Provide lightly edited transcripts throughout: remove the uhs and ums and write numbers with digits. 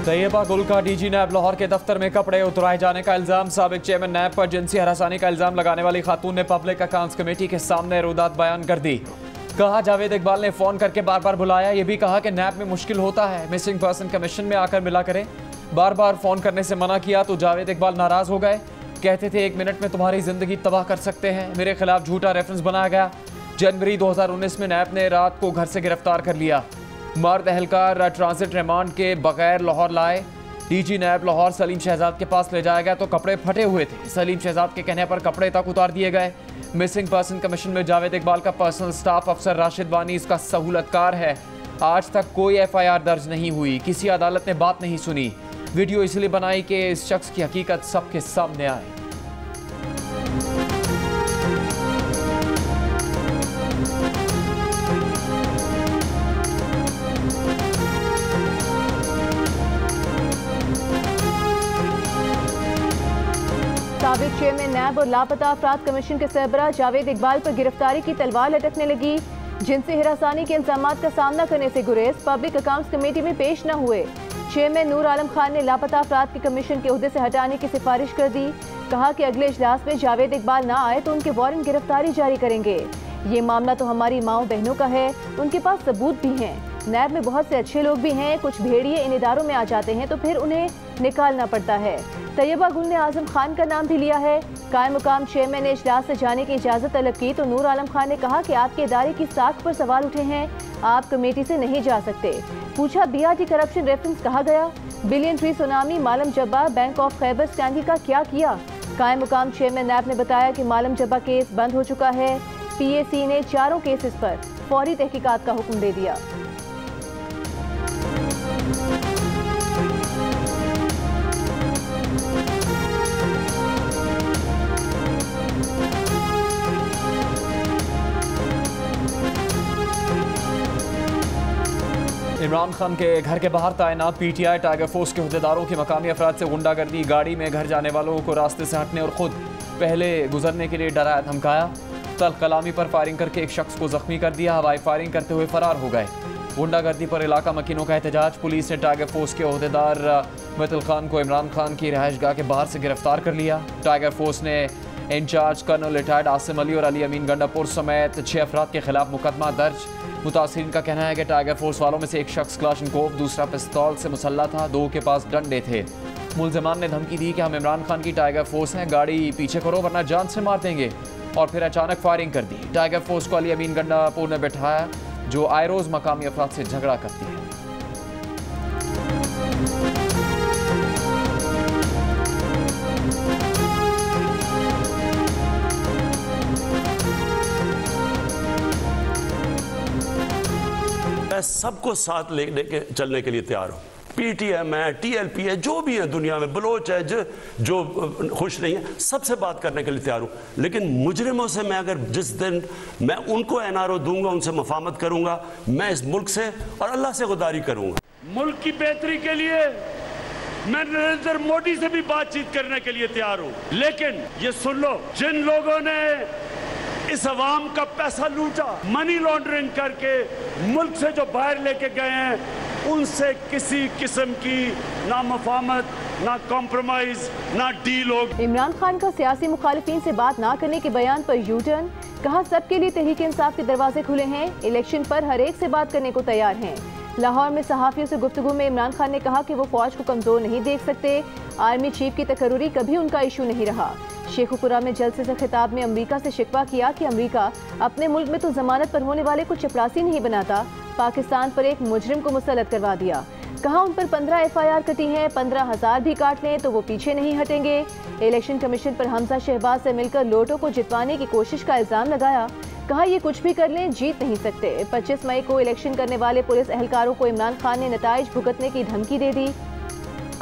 तैयबा गुल का डीजी नैब लाहौर के दफ्तर में कपड़े उतराए जाने का इल्जाम। साबिक चेयरमैन नैब पर जिनसी हरासानी का इल्जाम लगाने वाली खातून ने पब्लिक अकाउंट्स कमेटी के सामने रुदात बयान कर दी। कहा जावेद इकबाल ने फोन करके बार बार बुलाया। यह भी कहा कि नैब में मुश्किल होता है, मिसिंग पर्सन कमीशन में आकर मिला करें। बार बार फोन करने से मना किया तो जावेद इकबाल नाराज हो गए। कहते थे 1 मिनट में तुम्हारी जिंदगी तबाह कर सकते हैं। मेरे खिलाफ झूठा रेफरेंस बनाया गया। जनवरी 2019 में नैब ने रात को घर से गिरफ्तार कर लिया। मर्द एहलकार ट्रांजिट रिमांड के बगैर लाहौर लाए। डीजी नैब लाहौर सलीम शहजाद के पास ले जाया गया तो कपड़े फटे हुए थे। सलीम शहजाद के कहने पर कपड़े तक उतार दिए गए। मिसिंग पर्सन कमीशन में जावेद इकबाल का पर्सनल स्टाफ अफसर राशिद वानी इसका सहूलतकार है। आज तक कोई FIR दर्ज नहीं हुई, किसी अदालत ने बात नहीं सुनी। वीडियो इसलिए बनाई कि इस शख्स की हकीकत सबके सामने आए। साबिक चेयरमैन नैब और लापता अफराद कमीशन के सरबराह जावेद इकबाल पर गिरफ्तारी की तलवार लटकने लगी। जिनसी हिरासानी के इल्जामात का सामना करने से गुरेज पब्लिक अकाउंट्स कमेटी में पेश न हुए। चेयरमैन नूर आलम खान ने लापता अफराद के कमीशन के ओहदे से हटाने की सिफारिश कर दी। कहा कि अगले इजलास में जावेद इकबाल ना आए तो उनके वारंट गिरफ्तारी जारी करेंगे। ये मामला तो हमारी माओ बहनों का है, उनके पास सबूत भी हैं। नैब में बहुत से अच्छे लोग भी हैं, कुछ भेड़िए इन इदारों में आ जाते हैं तो फिर उन्हें निकालना पड़ता है। तैयबा गुल ने आजम खान का नाम भी लिया है। कायम मुकाम चेयरमैन ने इजलास से जाने की इजाज़त तलब की तो नूर आलम खान ने कहा कि आपके इदारे की साख पर सवाल उठे हैं, आप कमेटी से नहीं जा सकते। पूछा BRT करप्शन रेफरेंस कहा गया। Billion tree tsunami Malam Jabba bank of Khyber scandal का क्या किया। कायम मुकाम चेयरमैन नैब ने बताया कि मालम जब्बा केस बंद हो चुका है। PAC ने चारों केसेस पर फौरी तहकीकात का हुक्म दे दिया। इमरान खान के घर के बाहर तैनात PTI टाइगर फोर्स के अहदेदारों की मकामी अफराद से गुंडागर्दी। गाड़ी में घर जाने वालों को रास्ते से हटने और खुद पहले गुजरने के लिए डराया धमकाया। तल्ख कलामी पर फायरिंग करके एक शख्स को जख्मी कर दिया। हवाई फायरिंग करते हुए फरार हो गए। गुंडागर्दी पर इलाका मकीनों का एहतजाज। पुलिस ने टाइगर फोर्स के अहदेदार मतल खान को इमरान खान की रहायशगाह के बाहर से गिरफ्तार कर लिया। टाइगर फोर्स ने incharge colonel retired Asim Ali और अली अमीन गंडापुर समेत 6 अफराद के खिलाफ मुकदमा दर्ज। मुतासिरीन का कहना है कि टाइगर फोर्स वालों में से एक शख्स क्लाशनकोव, दूसरा पिस्तौल से मुसल्ला था, 2 के पास डंडे थे। मुलजमान ने धमकी दी कि हम इमरान खान की टाइगर फोर्स हैं, गाड़ी पीछे करो वरना जान से मार देंगे, और फिर अचानक फायरिंग कर दी। टाइगर फोर्स को अली अमीन गंडापुर ने बैठाया जो आए रोज मकामी अफराद से झगड़ा करती है। मैं सबको साथ लेने के चलने के लिए तैयार हूँ। PTM है, TLP है, जो भी है दुनिया में, बलोच है जो खुश नहीं है, सबसे बात करने के लिए तैयार हूँ। लेकिन मुजरिमों से मैं अगर जिस दिन मैं उनको NRO दूंगा, उनसे मफामत करूंगा, मैं इस मुल्क से और अल्लाह से गुदारी करूंगा। मुल्क की बेहतरी के लिए मैं नरेंद्र मोदी से भी बातचीत करने के लिए तैयार हूँ। लेकिन ये सुन लो, जिन लोगों ने इस अवाम का पैसा लूटा, मनी लॉन्ड्रिंग करके मुल्क से जो बाहर लेके गए हैं, उनसे किसी किस्म की ना मफामत, ना कॉम्प्रोमाइज, ना डील होगी। इमरान खान का सियासी मुखालिफिन से बात ना करने के बयान पर यूटर्न। कहा सबके लिए तहरीक इंसाफ के दरवाजे खुले हैं, इलेक्शन पर हर एक से बात करने को तैयार हैं। लाहौर में सहाफियों से गुफ्तगू में इमरान खान ने कहा कि वो फौज को कमजोर नहीं देख सकते। आर्मी चीफ की तकर्रुरी कभी उनका इशू नहीं रहा। शेखुपुरा में जलसे से खिताब में अमरीका से शिकवा किया कि अमरीका अपने मुल्क में तो जमानत पर होने वाले को चपरासी नहीं बनाता, पाकिस्तान पर एक मुजरिम को मुसल्लत करवा दिया। कहा उन पर 15 FIR कटी हैं, 15,000 भी काट लें तो वो पीछे नहीं हटेंगे। इलेक्शन कमीशन पर हमजा शहबाज से मिलकर लोटों को जितवाने की कोशिश का इल्जाम लगाया। कहा ये कुछ भी कर लें, जीत नहीं सकते। 25 मई को इलेक्शन करने वाले पुलिस एहलकारों को इमरान खान ने नताइज भुगतने की धमकी दे दी।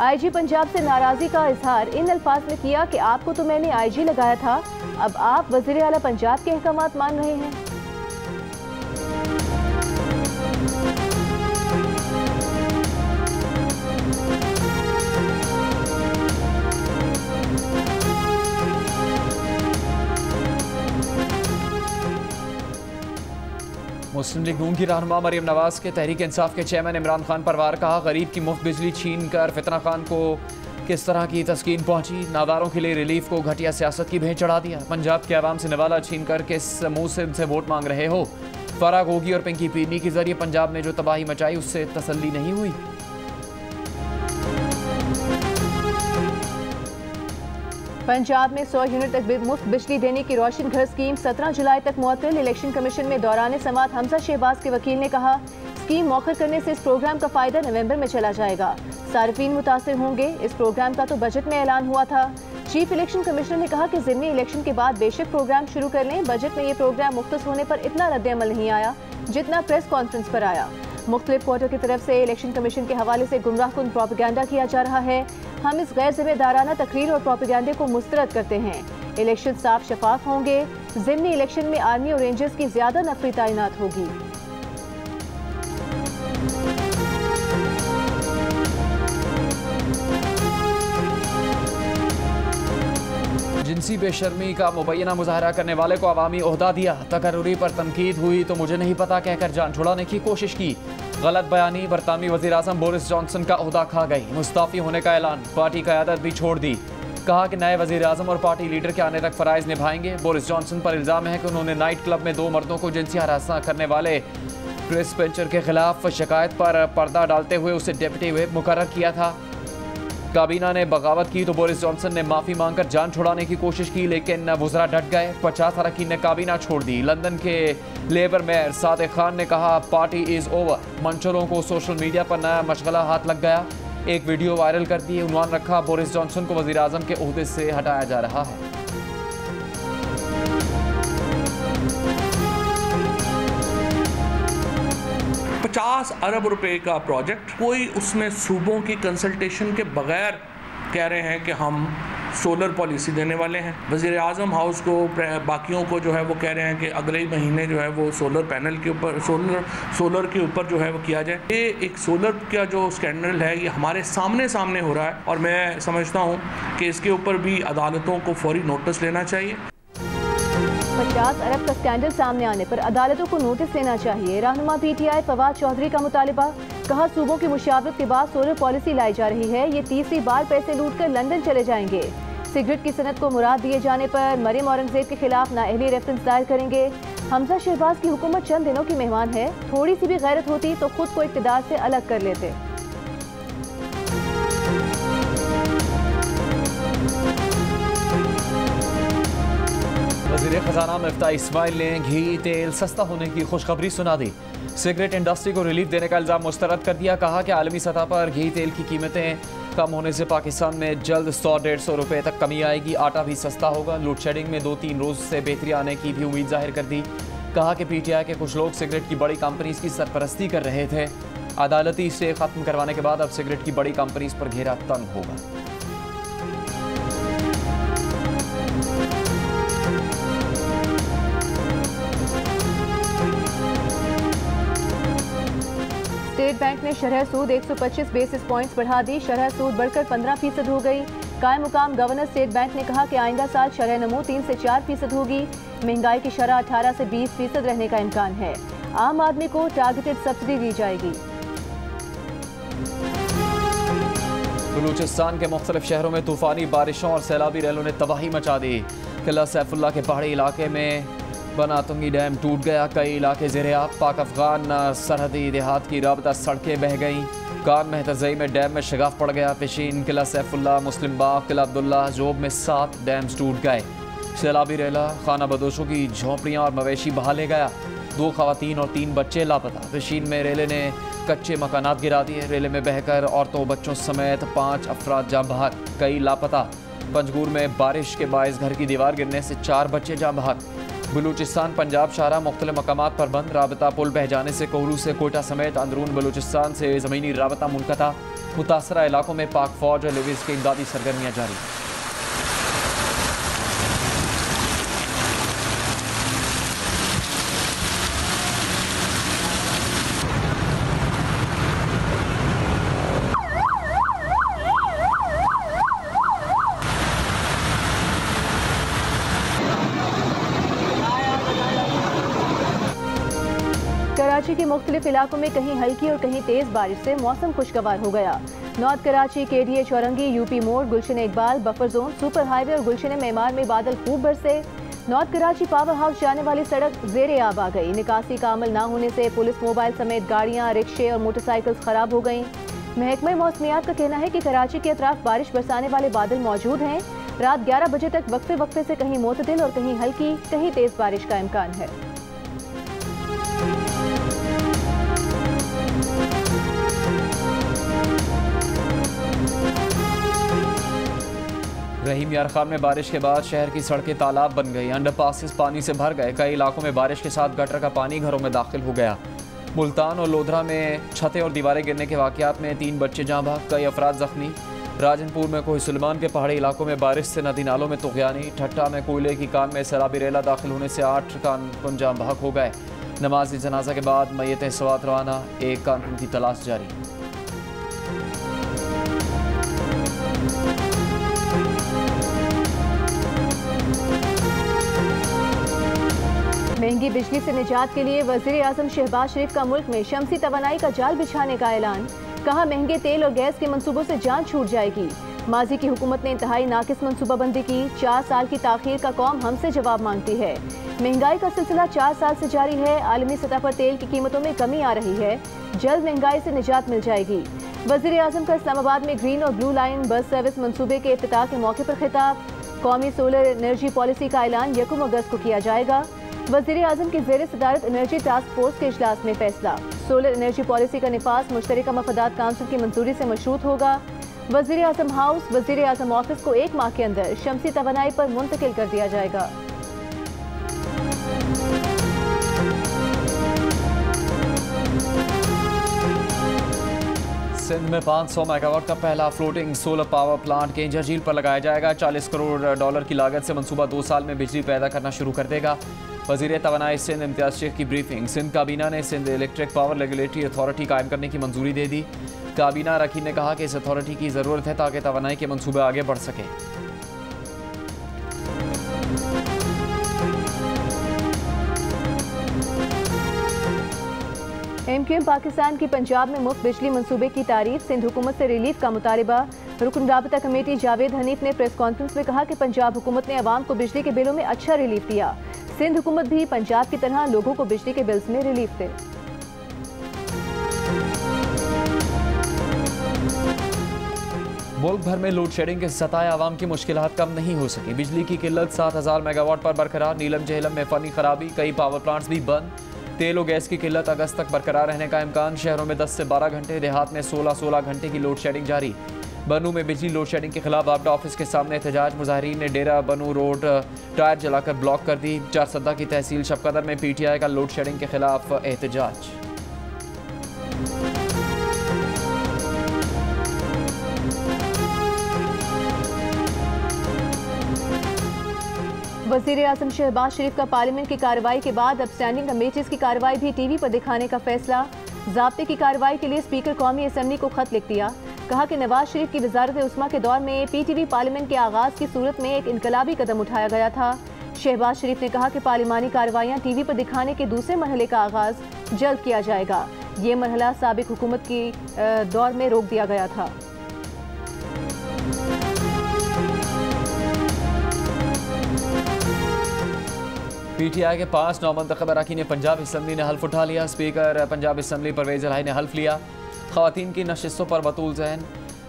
IG पंजाब से नाराजगी का इजहार इन अल्फाज में किया कि आपको तो मैंने IG लगाया था, अब आप वज़ीर आला पंजाब के अहकामात मान रहे हैं। मुस्लिम लीग नून की रहनुमा मरीम नवाज के तहरीक इंसाफ के चेयरमैन इमरान खान परवार कहा, गरीब की मुफ्त बिजली छीन कर फितना खान को किस तरह की तस्कीन पहुंची, नादारों के लिए रिलीफ को घटिया सियासत की भेंट चढ़ा दिया। पंजाब के आवाम से नवाला छीन कर किस मुंह से उनसे वोट मांग रहे हो। फराग होगी और पिंकी पीरनी के जरिए पंजाब में जो तबाही मचाई उससे तसल्ली नहीं हुई। पंजाब में 100 यूनिट तक मुफ्त बिजली देने की रोशन घर स्कीम 17 जुलाई तक मुअत्तल। इलेक्शन कमीशन में दौरान समाअत हमजा शहबाज के वकील ने कहा, स्कीम मौखर करने से इस प्रोग्राम का फायदा नवंबर में चला जाएगा। सार्फिन मुतासिर होंगे। इस प्रोग्राम का तो बजट में ऐलान हुआ था। चीफ इलेक्शन कमिश्नर ने कहा कि ज़िमनी इलेक्शन के बाद बेशक प्रोग्राम शुरू कर लें, बजट में ये प्रोग्राम मुख्तस होने पर इतना रद्द-ए-अमल नहीं आया जितना प्रेस कॉन्फ्रेंस पर आया। मुख्तलिफ क्वार्टर की तरफ से इलेक्शन कमीशन के हवाले से गुमराहकुन प्रोपेगेंडा किया जा रहा है। हम इस गैर जिम्मेदाराना तकरीर और प्रोपेगेंडे को मुस्तरद करते हैं। इलेक्शन साफ शफाफ होंगे। ज़िमनी इलेक्शन में आर्मी और रेंजर्स की ज्यादा नफरी तैनात होगी। जिनसी बेशर्मी का मुबैना मुजाहरा करने वाले को अवामी ओहदा दिया। तकर्रुरी पर तनकीद हुई तो मुझे नहीं पता कहकर जान छुड़ाने की कोशिश की। गलत बयानी। बरतानवी वज़ीर आज़म बोरिस जॉनसन का ओहदा खा गई। मुस्ताफ़ी होने का ऐलान। पार्टी क़यादत भी छोड़ दी। कहा कि नए वज़ीर आज़म और पार्टी लीडर के आने तक फ़राइज़ निभाएंगे। बोरिस जॉनसन पर इल्ज़ाम है कि उन्होंने नाइट क्लब में 2 मर्दों को जिनसी हरासा करने वाले क्रिस पेंचर के खिलाफ शिकायत पर पर्दा डालते हुए उसे डिप्टी व्हिप मुकर्रर किया था। काबीना ने बगावत की तो बोरिस जॉनसन ने माफ़ी मांगकर जान छुड़ाने की कोशिश की, लेकिन वज़रा डट गए। 50 अरकान ने काबीना छोड़ दी। लंदन के लेबर मेयर सादिक खान ने कहा, पार्टी इज़ ओवर। मंशरों को सोशल मीडिया पर नया मशगला हाथ लग गया। एक वीडियो वायरल कर दी। उन्वान रखा, बोरिस जॉनसन को वज़ीर आज़म के ओहदे से हटाया जा रहा है। $50 अरब रुपए का प्रोजेक्ट, कोई उसमें सूबों की कंसल्टेशन के बगैर कह रहे हैं कि हम सोलर पॉलिसी देने वाले हैं। वज़ीर आज़म हाउस को, बाकियों को जो है वो कह रहे हैं कि अगले ही महीने जो है वो सोलर पैनल के ऊपर, सोलर के ऊपर जो है वो किया जाए। ये एक सोलर का जो स्कैंडल है ये हमारे सामने हो रहा है और मैं समझता हूँ कि इसके ऊपर भी अदालतों को फौरी नोटिस लेना चाहिए। 50 अरब का स्कैंडल सामने आने पर अदालतों को नोटिस लेना चाहिए। रहनुमा PTI फवाद चौधरी का मुतालिबा। कहा, सूबों की मुशावरत के बाद सोलर पॉलिसी लाई जा रही है। ये तीसरी बार पैसे लूट कर लंदन चले जाएंगे। सिगरेट की सनत को मुराद दिए जाने पर मरीम औरंगजेब के खिलाफ नाअहली रेफरेंस दायर करेंगे। हमजा शहबाज की हुकूमत चंद दिनों की मेहमान है। थोड़ी सी भी गैरत होती तो खुद को इक़्तिदार से अलग कर लेते। वज़ीर ख़ज़ाना मिफ्ताह इस्माइल ने घी तेल सस्ता होने की खुशखबरी सुना दी। सिगरेट इंडस्ट्री को रिलीफ देने का इल्ज़ाम मुस्तरद कर दिया। कहा कि आलमी सतह पर घी तेल की कीमतें कम होने से पाकिस्तान में जल्द 100-150 रुपये तक कमी आएगी। आटा भी सस्ता होगा। लोड शेडिंग में 2-3 रोज़ से बेहतरी आने की भी उम्मीद जाहिर कर दी। कहा कि PTI के कुछ लोग सिगरेट की बड़ी कंपनीज की सरपरस्ती कर रहे थे। अदालती से ख़त्म करवाने के बाद अब सिगरेट की बड़ी कंपनीज पर घेरा तंग होगा। स्टेट बैंक ने शरह सूद 125 बेसिस पॉइंट्स बढ़ा दी। शरह सूद बढ़कर 15% हो गई। कायम मुकाम गवर्नर स्टेट बैंक ने कहा कि आइंदा साल शरह नमू 3 से 4% होगी। महंगाई की शरह 18 से 20% रहने का इम्कान है। आम आदमी को टारगेटेड सब्सिडी दी जाएगी। बलूचिस्तान के मुख्तलिफ शहरों में तूफानी बारिशों और सैलाबी रैलों ने तबाही मचा दी। किला सैफुल्ला के पहाड़ी इलाके में बना तुंगी डैम टूट गया। कई इलाके ज़ेर-ए-आब। पाक अफगान सरहदी देहात की राबता सड़कें बह गईं। कान महतज़ई में डैम में शगाफ पड़ गया। पेशीन, किला सैफुल्ला, मुस्लिम बाग, किला अब्दुल्ला, जोब में 7 डैम्स टूट गए। सैलाबी रेला खाना बदोशों की झोंपड़ियाँ और मवेशी बहा ले गया। 2 ख़वातीन और 3 बच्चे लापता। पेशीन में रेले ने कच्चे मकानात गिरा दिए। रेले में बहकर औरतों बच्चों समेत 5 अफराद जाँ बहक, कई लापता। पंजगूर में बारिश के बायस घर की दीवार गिरने से 4 बच्चे जाँ बहक। बलूचिस्तान पंजाब शाहरा मुख्तलिफ मकामात पर बंद। राबता पुल बह जाने से कोहरू से कोयटा समेत अंदरून बलूचिस्तान से ज़मीनी राबता मुनक़ता। मुतासरा इलाकों में पाक फौज और लेविस की इमदादी सरगर्मियाँ जारी। के मुख्तलिफ इलाकों में कहीं हल्की और कहीं तेज बारिश से मौसम खुशगवार हो गया। North Karachi, KDA Chaurangi, UP मोड़, Gulshan Iqbal, buffer zone, super highway और गुलशन मेमार में बादल खूब बरसे। नॉर्थ कराची पावर हाउस जाने वाली सड़क ज़ेरे आब आ गई। निकासी का अमल न होने से पुलिस मोबाइल समेत गाड़ियां, रिक्शे और मोटरसाइकिल्स खराब हो गईं। महकमा मौसमियात का कहना है कि कराची के अतराफ बारिश बरसाने वाले बादल मौजूद हैं। रात 11 बजे तक वक्फे वक्फे से कहीं मोतदिल और कहीं हल्की, कहीं तेज बारिश का इम्कान है। रहीम यार खान में बारिश के बाद शहर की सड़कें तालाब बन गई। अंडरपासेस पानी से भर गए। कई इलाकों में बारिश के साथ गटर का पानी घरों में दाखिल हो गया। मुल्तान और लोधरा में छतें और दीवारें गिरने के वाक़यात में 3 बच्चे जाँ भाग, कई अफराद जख्मी। राजनपुर में कोई सुलेमान के पहाड़ी इलाकों में बारिश से नदी नालों में तुग़यानी। ठट्टा में कोयले की कान में सैलाबी रेला दाखिल होने से 8 कारकुन जाँ भाग हो गए। नमाज जनाजा के बाद मैयत सवात रवाना, 1 कारकुन की तलाश जारी। महंगी बिजली से निजात के लिए वज़ीर आज़म शहबाज शरीफ का मुल्क में शमसी तवानाई का जाल बिछाने का ऐलान। कहा, महंगे तेल और गैस के मंसूबों से जान छूट जाएगी। माजी की हुकूमत ने इंतहाई नाकिस मनसूबाबंदी की। 4 साल की ताखीर का कौम हमसे जवाब मांगती है। महंगाई का सिलसिला 4 साल से जारी है। आलमी सतह पर तेल की कीमतों में कमी आ रही है। जल्द महंगाई से निजात मिल जाएगी। वज़ीर आज़म का इस्लामाबाद में ग्रीन और ब्लू लाइन बस सर्विस मनसूबे के इफ्तिताह के मौके पर खिताब। कौमी सोलर एनर्जी पॉलिसी का ऐलान 1 अगस्त को किया जाएगा। वज़ीर आज़म की ज़ेर सदारत एनर्जी टास्क फोर्स के इजलास में फैसला। सोलर एनर्जी पॉलिसी का निफाज मुश्तरका मफादात काउंसिल की मंजूरी से मशरूत होगा। वज़ीर आज़म हाउस, वज़ीर आज़म ऑफिस को 1 माह के अंदर शमसी तवानाई पर मुंतकिल कर दिया जाएगा। सिंध में 500 मेगावाट का पहला floating solar power plant Keonjhar झील पर लगाया जाएगा। 40 करोड़ डॉलर की लागत से मंसूबा 2 साल में बिजली पैदा करना शुरू कर देगा। वज़ीर तवानाई सिंध इम्तियाज़ शेख की ब्रीफिंग। सिंध काबीना ने Sindh electric power regulatory authority कायम करने की मंजूरी दे दी। काबीना अरकान ने कहा कि इस अथॉरिटी की ज़रूरत है ताकि तवानाई के मंसूबे आगे बढ़ सकें। MQM पाकिस्तान की पंजाब में मुफ्त बिजली मंसूबे की तारीफ। सिंध हुकूमत से रिलीफ का मुतालबा। रुकन राबता कमेटी जावेद हनीफ ने प्रेस कॉन्फ्रेंस में कहा कि पंजाब हुकूमत ने अवाम को बिजली के बिलों में अच्छा रिलीफ दिया। सिंध हुकूमत भी पंजाब की तरह लोगों को बिजली के बिल्स में रिलीफ दे। मुल्क भर में लोड शेडिंग के सताए आवाम की मुश्किलात कम नहीं हो सकी। बिजली की किल्लत 7000 मेगावाट पर बरकरार। नीलम जहलम में फनी खराबी, कई पावर प्लांट्स भी बंद। तेल और गैस की किल्लत अगस्त तक बरकरार रहने का इम्कान। शहरों में 10 से 12 घंटे, देहात में 16-16 घंटे की लोड शेडिंग जारी। बनू में बिजली लोड शेडिंग के खिलाफ आपडा ऑफिस के सामने एहतजाज। मुजाहिरीन ने डेरा बनू रोड टायर जलाकर ब्लॉक कर दी। 4 सद्दा की तहसील शबकदर में PTI का लोड शेडिंग के खिलाफ एहतजाज। वज़ीर आज़म शहबाज शरीफ का पार्लियामेंट की कार्रवाई के बाद अब स्टैंडिंग कमेटीज की कार्रवाई भी TV पर दिखाने का फैसला। ज़ाब्ते की कार्रवाई के लिए स्पीकर कौमी असम्बली को खत लिख दिया। कहा कि नवाज शरीफ की वज़ारत उस्मा के दौर में PTV पार्लियामेंट के आगाज़ की सूरत में एक इनकलाबी कदम उठाया गया था। शहबाज शरीफ ने कहा कि पार्लिमानी कार्रवाइयाँ TV पर दिखाने के दूसरे मरहले का आगाज़ जल्द किया जाएगा। ये मरहला साबिक हुकूमत की दौर में रोक दिया गया था। PTI के 5 नौमंतखब अरकान पंजाब असम्बली ने हल्फ उठा लिया। स्पीकर पंजाब असम्बली परवेज़ इलाही ने हल्फ लिया। ख़वातीन की नशिस्तों पर बतूल ज़ैन,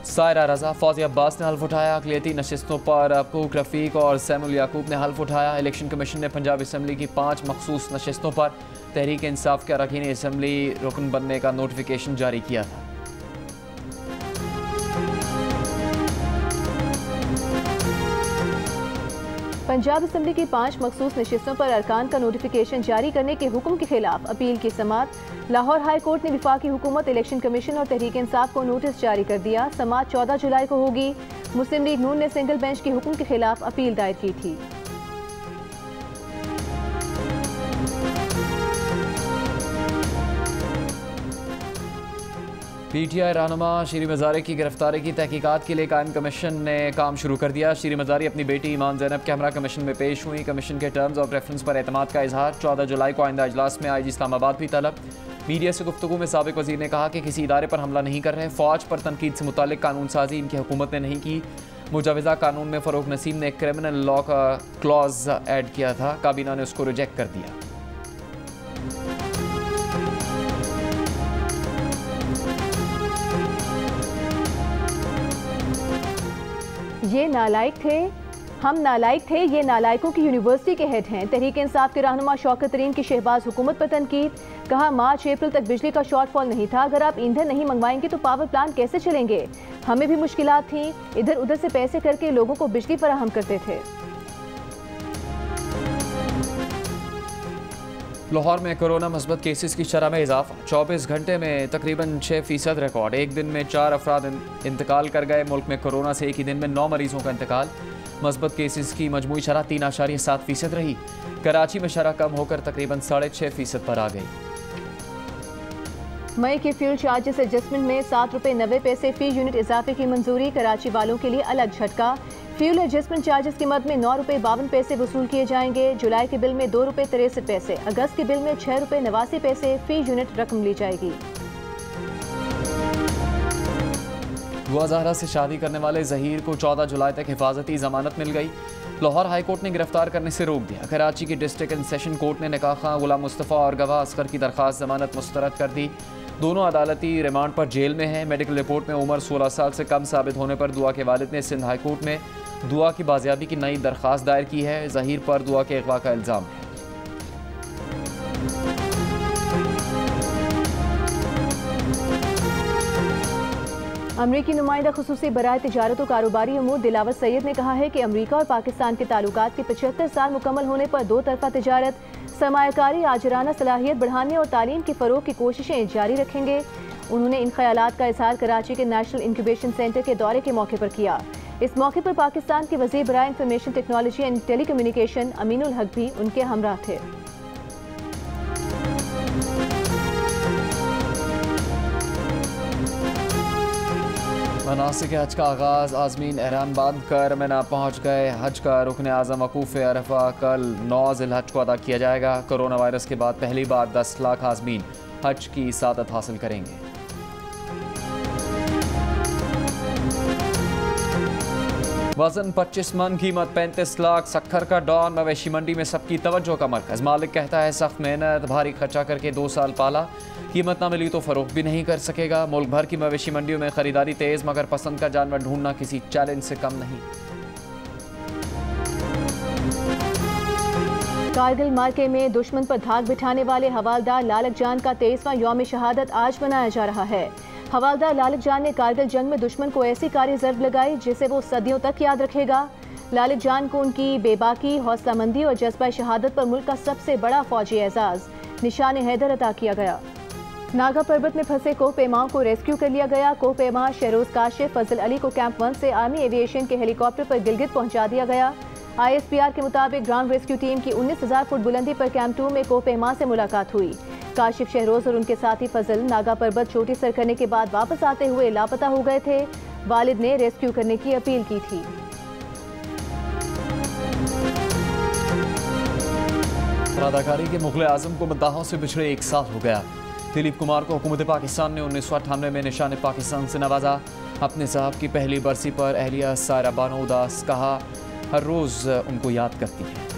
सायरा रज़ा, फौज़ी अब्बास ने हल्फ उठाया। अक़लियती नशिस्तों पर अबूक रफ़ीक और सैमुल याकूब ने हल्फ उठाया। इलेक्शन कमीशन ने पंजाब असम्बली की 5 मखसूस नशिस्तों पर तहरीक इंसाफ के अरकान असम्बली रुकन बनने का नोटिफिकेशन जारी किया था। पंजाब असम्बली की 5 मखसूस नशिस्तों पर अरकान का नोटिफिकेशन जारी करने के हुक्म के खिलाफ अपील की समाअत। लाहौर हाई कोर्ट ने वफाकी हुकूमत, इलेक्शन कमीशन और तहरीक इंसाफ को नोटिस जारी कर दिया। समाअत 14 जुलाई को होगी। मुस्लिम लीग नून ने सिंगल बेंच के हुक्म के खिलाफ अपील दायर की थी। PTI रहनुमा शीरी मज़ारी की गिरफ्तारी की तहकीकात के लिए कायम कमीशन ने काम शुरू कर दिया। शीरी मज़ारी अपनी बेटी ईमान ज़ैनब के हमरा कमीशन में पेश हुई। कमीशन के टर्म्स और रेफरेंस पर एतमाद का इजहार। 14 जुलाई को आइंदा इजलास में IG इस्लामाबाद भी तलब। मीडिया से गुफ्तगू में साबिक वजीर ने कहा कि किसी इदारे पर हमला नहीं कर रहे। फ़ौज पर तनकीद से मुतालिक कानून साजी इनकी हुकूमत ने नहीं की। मुजवज़ा कानून में फ़रूख नसीम ने क्रिमिनल लॉ का क्लॉज ऐड किया था, काबीना ने उसको रिजेक्ट कर दिया। ये नालायक थे, हम नालायक थे, ये नालायकों की यूनिवर्सिटी के हेड हैं। तहरीक इंसाफ के रहनुमा शौकत तरीन की शहबाज हुकूमत पर तनकीद। कहा मार्च अप्रैल तक बिजली का शॉर्टफॉल नहीं था, अगर आप ईंधन नहीं मंगवाएंगे तो पावर प्लांट कैसे चलेंगे। हमें भी मुश्किलात थी, इधर उधर से पैसे करके लोगों को बिजली फराहम करते थे। लाहौर में कोरोना मस्बत केसेस की शरह में इजाफा, 24 घंटे में तकरीबन 6% रिकॉर्ड। एक दिन में 4 अफराद इंतकाल कर गए। मुल्क में कोरोना से एक ही दिन में 9 मरीजों का इंतकाल। मस्बत केसेस की मजमूई शरह 3.7% रही। कराची में शरह कम होकर तकरीबन 6.5% पर आ गई। मई के फ्यूल चार्जेस एडजस्टमेंट में 7 रुपये 90 पैसे फी यूनिट इजाफे की मंजूरी। कराची वालों के लिए अलग झटका। फ्यूल एडजस्टमेंट चार्जेस की मद में 9 रुपये 52 पैसे वसूल किए जाएंगे। जुलाई के बिल में 2 रुपये 63 पैसे, अगस्त के बिल में 6 रुपये 89 पैसे फी यूनिट रकम ली जाएगी। गुआज़ारा से शादी करने वाले जहीर को 14 जुलाई तक हिफाजती जमानत मिल गई। लाहौर हाई कोर्ट ने गिरफ्तार करने से रोक दिया। कराची की डिस्ट्रिक्ट एंड सेशन कोर्ट ने निकाह खां गुलाम मुस्तफ़ा और गवाह असगर की दरख्वास्त जमानत मुस्तरद कर दी। दोनों अदालती रिमांड पर जेल में हैं। मेडिकल रिपोर्ट में उम्र 16 साल से कम साबित होने पर दुआ के वालिद ने सिंध हाई कोर्ट में दुआ की बाजियाबी की नई दरख्वास्त दायर की है। जहीर पर दुआ के अगवा का इल्ज़ाम है। अमरीकी नुमाइंदा खुसूसी बराए तिजारत और कारोबारी अमूर दिलावर सैयद ने कहा है कि अमरीका और पाकिस्तान के ताल्लुकात के 75 साल मुकम्मल होने पर दो तरफा तिजारत, सरमायाकारी, आजराना सलाहियत बढ़ाने और तालीम की फ़रोग की कोशिशें जारी रखेंगे। उन्होंने इन ख्यालात का इजहार कराची के नेशनल इंक्यूबेशन सेंटर के दौरे के मौके पर किया। इस मौके पर पाकिस्तान के वज़ीर बराए information technology and telecommunication Aminul Haq भी उनके हमराह थे। मनासिक हज का आगाज़, आज़मीन एहराम बांध कर मिना पहुँच गए। हज का रुकन आज़म वकूफ़ अरफा कल 9 ज़िलहज को अदा किया जाएगा। कोरोना वायरस के बाद पहली बार 10 लाख आज़मीन हज की सादत हासिल करेंगे। वजन 25 मन, कीमत 35 लाख। सक्खर का डॉन मवेशी मंडी में सबकी तवज्जो का मरकज। मालिक कहता है सख्त मेहनत भारी खर्चा करके 2 साल पाला, कीमत ना मिली तो फरोख्त भी नहीं कर सकेगा। मुल्क भर की मवेशी मंडियों में खरीदारी तेज, मगर पसंद का जानवर ढूंढना किसी चैलेंज से कम नहीं। कारगिल मार्के में दुश्मन पर धाक बिठाने वाले हवालदार लालक जान का 23वां यौम शहादत आज मनाया जा रहा है। हवालदार लालक जान ने कारगिल जंग में दुश्मन को ऐसी कारी ज़र्ब लगाई जिसे वो सदियों तक याद रखेगा। लालक जान को उनकी बेबाकी, हौसलामंदी और जज्बा शहादत पर मुल्क का सबसे बड़ा फौजी एजाज निशान हैदर अता किया गया। नागा पर्वत में फंसे कोहपेमाओं को रेस्क्यू कर लिया गया। कोहपेमा शहरोज काशिफ फजल अली को कैंप 1 से आर्मी एविएशन के हेलीकॉप्टर पर गिलगित पहुंचा दिया गया। ISPR के मुताबिक ग्राउंड रेस्क्यू टीम की 19,000 फुट बुलंदी पर कैंप 2 में कोहपेमा से मुलाकात हुई। काशिफ शहरोज और उनके साथी फजल नागा पर्वत चोटी सर करने के बाद वापस आते हुए लापता हो गए थे। वालिद ने रेस्क्यू करने की अपील की थी। अदाकारी के मुगल आजम को मद्दाहों से पिछड़े 1 साल हो गया। दिलीप कुमार को हुकूमत पाकिस्तान ने 1998 में निशान पाकिस्तान से नवाजा। अपने साहब की पहली बरसी पर अहलिया सायरा बानो उदास कहा हर रोज़ उनको याद करती है।